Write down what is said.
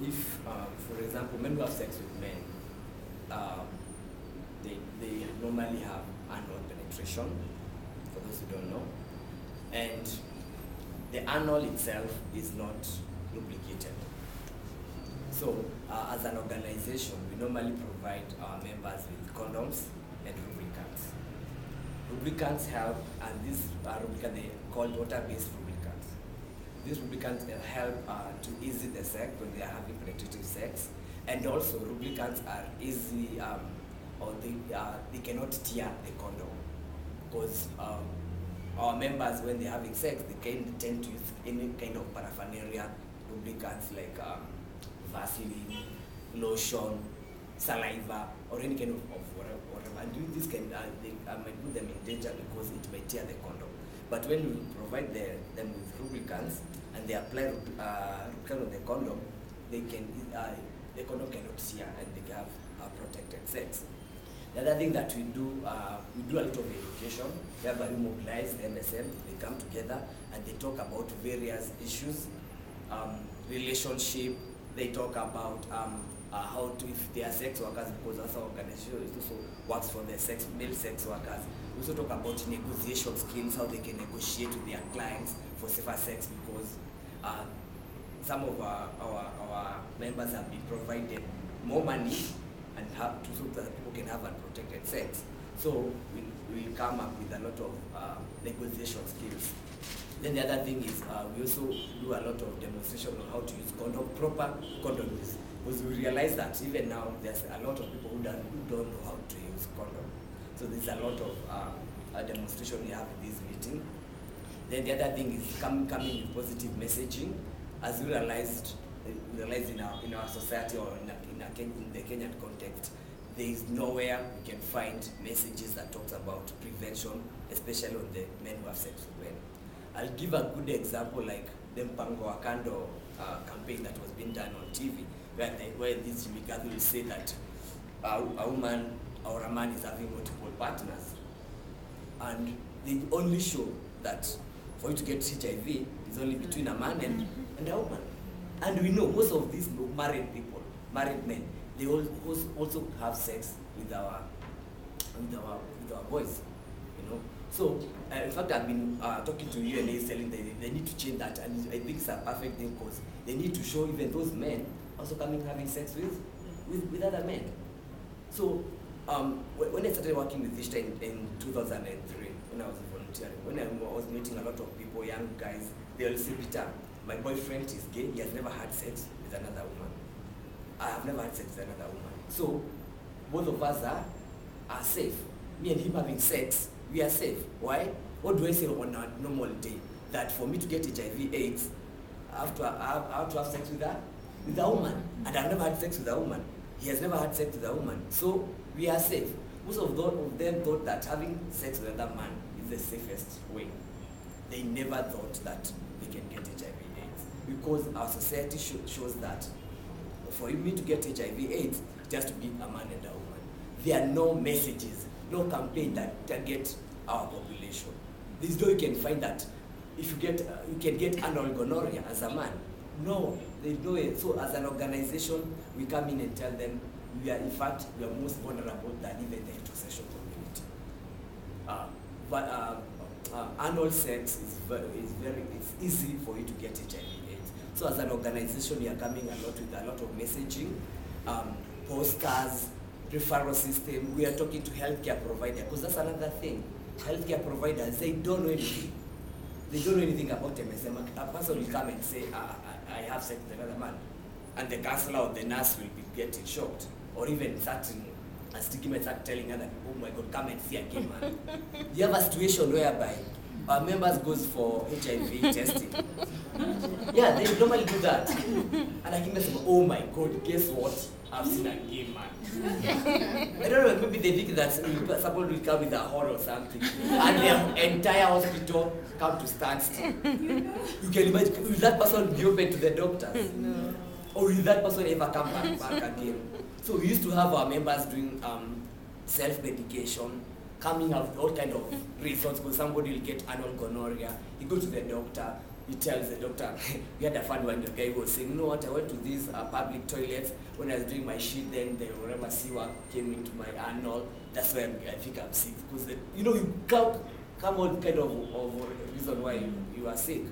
if, for example, men who have sex with men, they normally have anal penetration, for those who don't know, and the anal itself is not lubricated. So, as an organization, we normally provide our members with condoms and lubricants. Lubricants help, and these lubricants they called water-based lubricants. These lubricants help to ease the sex when they are having penetrative sex, and also lubricants are easy, or they cannot tear the condom, because our members, when they're having sex, they can tend to use any kind of paraphernalia lubricants like Vaseline, lotion, saliva, or any kind of whatever. And doing this can might put them in danger because it may tear the condom. But when we provide them with lubricants and they apply lubricant on the condom, they can the condom cannot tear and they have protected sex. The other thing that we do a lot of education, whereby we mobilize the MSM, they come together and they talk about various issues, relationship, they talk about how to, if they are sex workers, because our organization also works for the male sex workers. We also talk about negotiation skills, how they can negotiate with their clients for safer sex, because some of our members have been provided more money and have to so that people can have unprotected sex. So we come up with a lot of negotiation skills. Then the other thing is we also do a lot of demonstration on how to use proper condom use, because we realize that even now there's a lot of people who don't know how to use condom. So there's a lot of demonstration we have in this meeting. Then the other thing is coming with positive messaging, as we realized in our society or in the Kenyan context, there is nowhere we can find messages that talks about prevention, especially on the men who have sex with men. I'll give a good example, like the Mpango wa Kando campaign that was being done on TV, where this Jimmy Gathu will say that a woman or a man is having multiple partners, and they only show that for you to get HIV is only between a man and a woman. And we know most of these married people, married men, they also have sex with our boys, you know. So, in fact, I've been talking to UNA, telling them they need to change that, and I think it's a perfect thing, because they need to show even those men also coming having sex with other men. So, when I started working with Vista in 2003, when I was volunteering, when I was meeting a lot of people, young guys, they all say, Peter, my boyfriend is gay, he has never had sex with another woman. I have never had sex with another woman. So, both of us are safe. Me and him having sex, we are safe. Why? What do I say on a normal day? That for me to get HIV/AIDS, I have to have sex with a woman. And I've never had sex with a woman. He has never had sex with a woman. So, we are safe. Most of them thought that having sex with another man is the safest way. They never thought that they can get HIV/AIDS. Because our society shows that for me to get HIV/AIDS, it has to be a man and a woman. There are no messages, no campaign that target our population. There's no you can find that if you can get anal gonorrhea as a man. No, there's no way. So as an organization, we come in and tell them we are most vulnerable than even the heterosexual community. Anal sex it's easy for you to get HIV/AIDS. So as an organization, we are coming with a lot of messaging, posters, referral system. We are talking to healthcare providers, because that's another thing. Healthcare providers, they don't know anything. They don't know anything about MSM. A person will come and say, I have sex with another man, and the counselor or the nurse will be getting shocked, or even starting a stigma, start telling other people, oh my God, come and see a gay man. You have a situation whereby our members goes for HIV testing. Yeah, they normally do that. And I think, oh my God, guess what? I've seen a gay man. I don't know, maybe they think that someone will come with a horn or something, and the entire hospital come to standstill. You can imagine, will that person be open to the doctors? No. Or will that person ever come back again? So we used to have our members doing self-medication, coming out with all kind of reasons, because somebody will get anal gonorrhea, he goes to the doctor, he tells the doctor, we had a fun one, the guy was saying, you know what, I went to these public toilets when I was doing my shit, then the whatever sewer came into my anal. That's why I think I'm sick. Because, you know, you come all kind of reason why you are sick.